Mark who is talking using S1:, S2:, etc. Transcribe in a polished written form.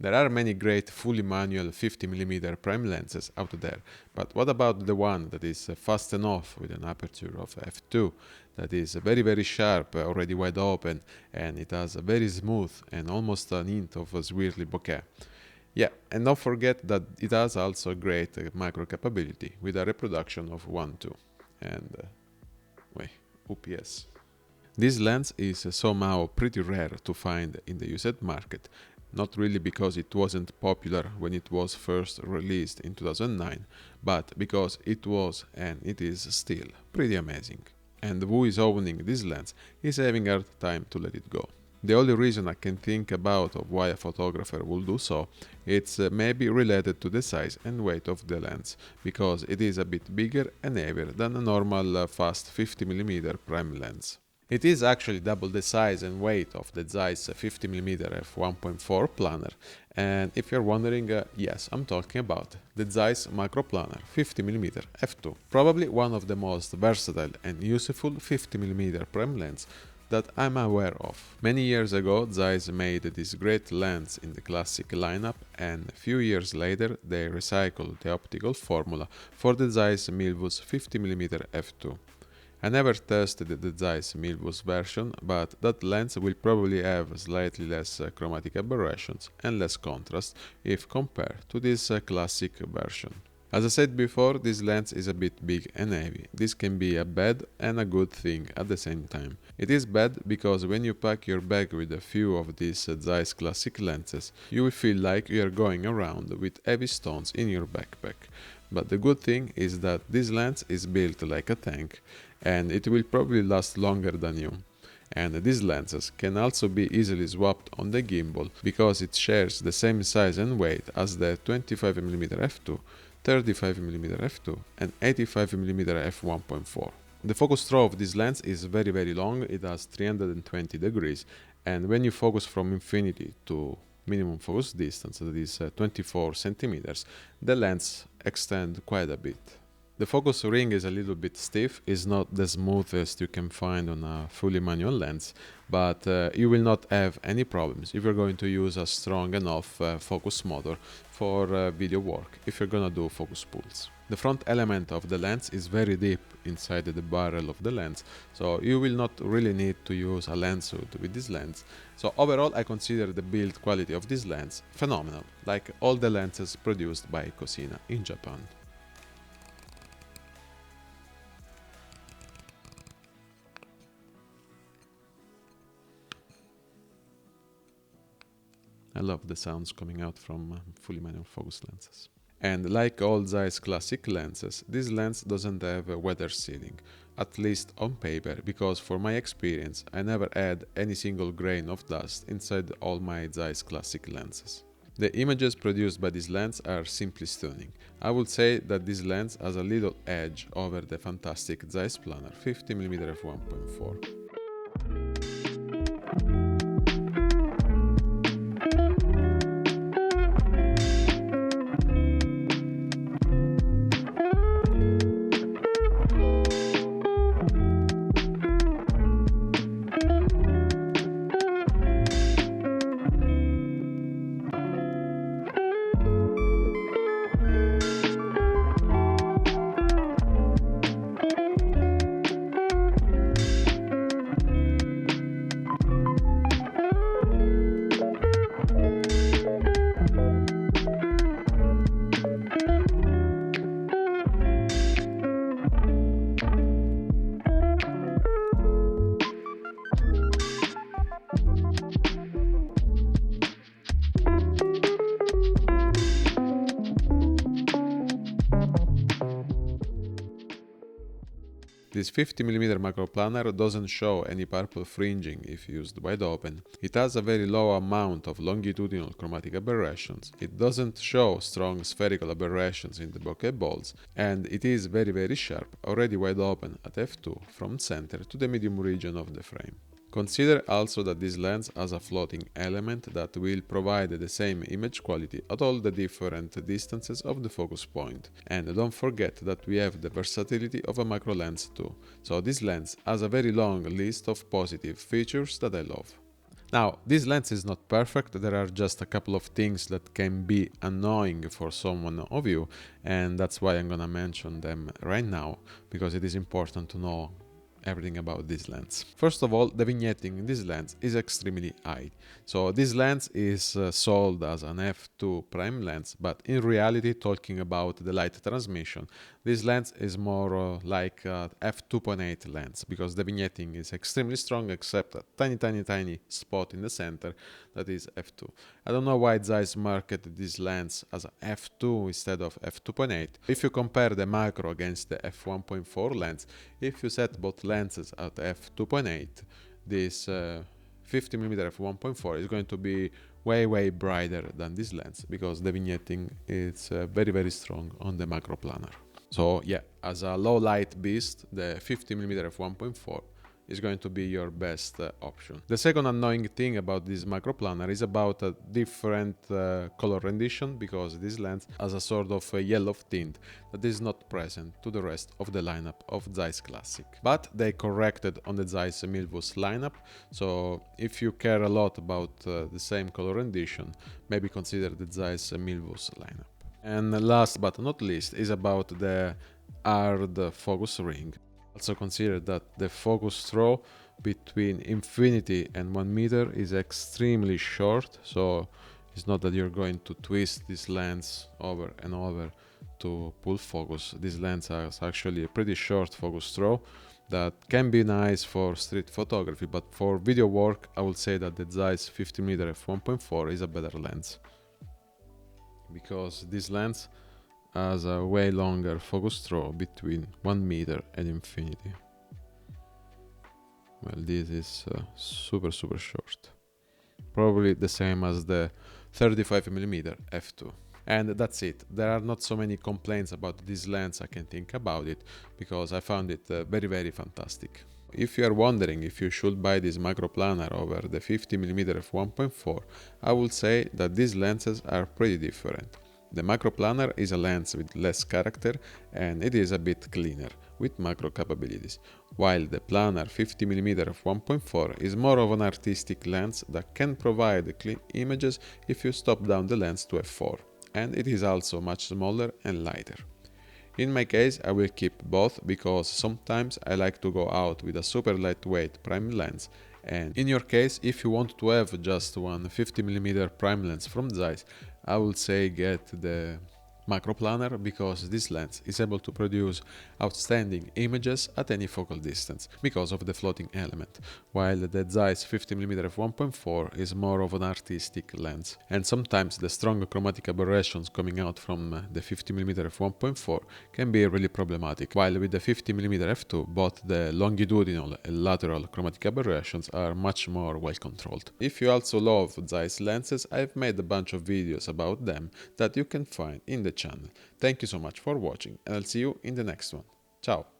S1: There are many great fully manual 50mm prime lenses out there, but what about the one that is fast enough with an aperture of f2, that is very sharp, already wide open, and it has a very smooth and almost an hint of a swirly bokeh. Yeah, and don't forget that it has also a great macro capability with a reproduction of 1:2. And wait, UPS. This lens is somehow pretty rare to find in the used market, not really because it wasn't popular when it was first released in 2009, but because it was, and it is still, pretty amazing. And who is owning this lens is having a hard time to let it go. The only reason I can think about of why a photographer would do so, it's maybe related to the size and weight of the lens, because it is a bit bigger and heavier than a normal fast 50mm prime lens. It is actually double the size and weight of the Zeiss 50mm F1.4 planar, and if you're wondering, yes, I'm talking about the Zeiss Makro Planar 50mm F2, probably one of the most versatile and useful 50mm prime lens that I'm aware of. Many years ago, Zeiss made this great lens in the classic lineup, and a few years later they recycled the optical formula for the Zeiss Milvus 50mm f2. I never tested the Zeiss Milvus version, but that lens will probably have slightly less chromatic aberrations and less contrast if compared to this classic version. As I said before, this lens is a bit big and heavy. This can be a bad and a good thing at the same time. It is bad because when you pack your bag with a few of these Zeiss Classic lenses, you will feel like you are going around with heavy stones in your backpack. But the good thing is that this lens is built like a tank, and it will probably last longer than you. And these lenses can also be easily swapped on the gimbal because it shares the same size and weight as the 25mm f2, 35mm f2 and 85mm f1.4. The focus throw of this lens is very long, it has 320 degrees, and when you focus from infinity to minimum focus distance, that is 24 centimeters, the lens extends quite a bit. The focus ring is a little bit stiff, is not the smoothest you can find on a fully manual lens, but you will not have any problems if you're going to use a strong enough focus motor for video work, if you're gonna do focus pulls. The front element of the lens is very deep inside the barrel of the lens, so you will not really need to use a lens hood with this lens. So overall I consider the build quality of this lens phenomenal, like all the lenses produced by Cosina in Japan. I love the sounds coming out from fully manual focus lenses. And like all Zeiss Classic lenses, this lens doesn't have a weather sealing, at least on paper, because for my experience I never had any single grain of dust inside all my Zeiss Classic lenses. The images produced by this lens are simply stunning. I would say that this lens has a little edge over the fantastic Zeiss Planar 50mm f1.4. This 50mm macro planar doesn't show any purple fringing if used wide open. It has a very low amount of longitudinal chromatic aberrations. It doesn't show strong spherical aberrations in the bokeh balls, and it is very sharp, already wide open at f2 from center to the medium region of the frame. Consider also that this lens has a floating element that will provide the same image quality at all the different distances of the focus point. And don't forget that we have the versatility of a macro lens too, so this lens has a very long list of positive features that I love. Now, this lens is not perfect, there are just a couple of things that can be annoying for someone of you, and that's why I'm gonna mention them right now, because it is important to know everything about this lens. First of all, the vignetting in this lens is extremely high. So this lens is sold as an f2 prime lens, but in reality, talking about the light transmission, this lens is more like a f2.8 lens, because the vignetting is extremely strong except a tiny spot in the center that is f2. I don't know why Zeiss marketed this lens as a f2 instead of f2.8. If you compare the macro against the f1.4 lens, if you set both lenses at f2.8, this 50mm f1.4 is going to be way brighter than this lens, because the vignetting is very strong on the Makro Planar. So yeah, as a low light beast, the 50mm f1.4 is going to be your best option. The second annoying thing about this Makro Planar is about a different color rendition, because this lens has a sort of a yellow tint that is not present to the rest of the lineup of Zeiss Classic. But they corrected on the Zeiss Milvus lineup, so if you care a lot about the same color rendition, maybe consider the Zeiss Milvus lineup. And last but not least is about the hard focus ring. Also consider that the focus throw between infinity and 1 meter is extremely short, so it's not that you're going to twist this lens over and over to pull focus. This lens has actually a pretty short focus throw that can be nice for street photography, but for video work I would say that the Zeiss 50mm f1.4 is a better lens, because this lens has a way longer focus throw between 1 meter and infinity. Well, this is super short. Probably the same as the 35mm f2. And that's it. There are not so many complaints about this lens I can think about it, because I found it very fantastic. If you are wondering if you should buy this Makro Planar over the 50mm f1.4, I would say that these lenses are pretty different. The Makro Planar is a lens with less character, and it is a bit cleaner, with macro capabilities, while the Planar 50mm f1.4 is more of an artistic lens that can provide clean images if you stop down the lens to f4, and it is also much smaller and lighter. In my case, I will keep both, because sometimes I like to go out with a super lightweight prime lens, and in your case, if you want to have just one 50mm prime lens from Zeiss, I would say get the Makro Planar, because this lens is able to produce outstanding images at any focal distance because of the floating element, while the Zeiss 50mm f1.4 is more of an artistic lens, and sometimes the strong chromatic aberrations coming out from the 50mm f1.4 can be really problematic, while with the 50mm f2 both the longitudinal and lateral chromatic aberrations are much more well controlled. If you also love Zeiss lenses, I've made a bunch of videos about them that you can find in the channel. Thank you so much for watching, and I'll see you in the next one. Ciao!